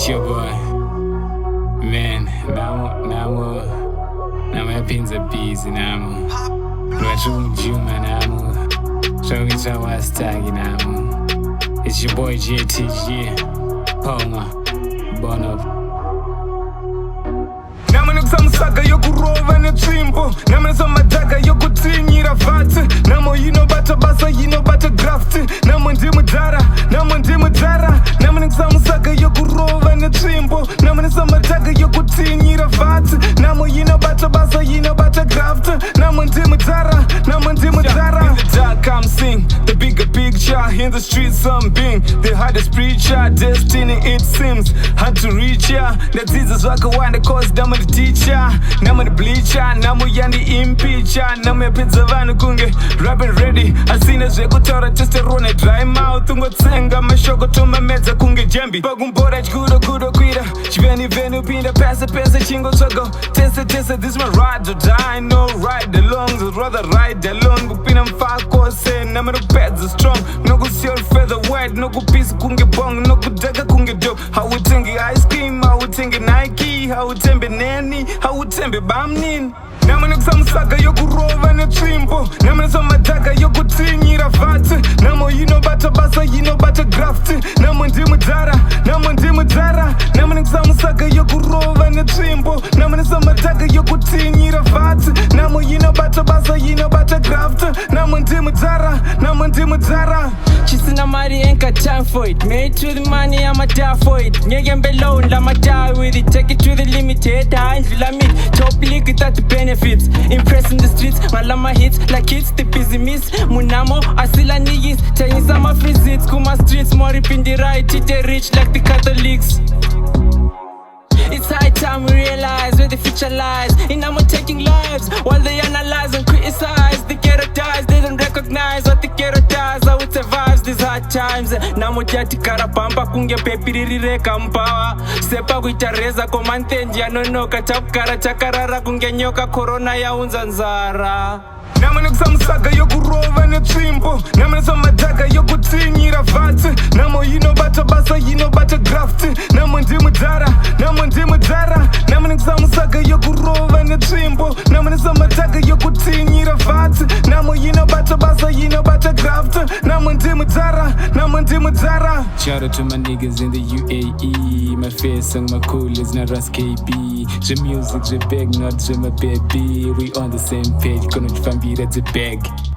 It's your boy, man. Namu yapinza busy namu. Juma namu. Showita wastagi namu. It's your boy JTG, Palma, Bono. Namusaga yokurova netrimbo nameza madaga yokutinyira vati namo yinobata basa yinobata grafti namo ndimudhara namusaga yokurova netrimbo nameza madaga yokutinyira vati namo yinobata basa yinobata grafti namo ndimudhara In the dark I'm seeing the bigger picture. In the streets I'm being the hardest preacher. Destiny it seems hard to reach ya. That Jesus wakawanda cause namu the teacher, namu the bleacher, namu yandi impeacher, namu yapedza vanhu kunge rapping ready. Asina zvekutaura testosterone dry mouth. Ungotsenga mashoko tomamedza kunge jambi. Pakumbora kudo kwira chiveni upinda pesa chingotsvaga tese this my ride or die. No ride along, so rather ride alone. Kupina mfako se namunopedza strong. Nokusiya featherweight, nokupisa kunge bong, nokudaka kunge dope. Hautengi ice cream, hautengi Nike, hautembe neni, hautembe bamnini. Namusaga yokurova netrimbo nameza madaga yokutinyira vati namo yinobata basa yinobata grafti namo ndimudhara namusaga yokurova netrimbo nameza madaga yokutinyira vati namo yinobata basa yinobata grafti namo ndimudhara Chisina mari ain't got time for it. Made to the money, I'ma die for it. Nyege below, I'ma die with it. Take it to the limit, high me. Top league without the benefits. Impressing the streets, malama hits like it's the busy miss. Munamo, asila niggas, telling some of visits. Kuma streets, more in the right, they rich like the Catholics. It's high time we realize where the future lies. And I'm taking lives while they analyze and criticize. The ghetto dies, they don't recognize what the ghetto does. How it survives these hard times. Namutiati karapamba kunge pepirire kampawa. Sepa kuitareza komantendi anonoka. Chapkara chakarara kunge nyoka corona ya unzanzara. Namusaga yokurova netrimbo nameza madaga yokutinyira vati namo yinobata basa yinobata grafti namo ndimudhara namusaga yokurova netrimbo nameza madaga yokutinyira vati namo yinobata basa yinobata grafti namo ndimudhara Shout out to my niggas in the UAE. My face and my cool is not Ras KB. The music, the bag, not my baby. We on the same page, gonna find me at the bag.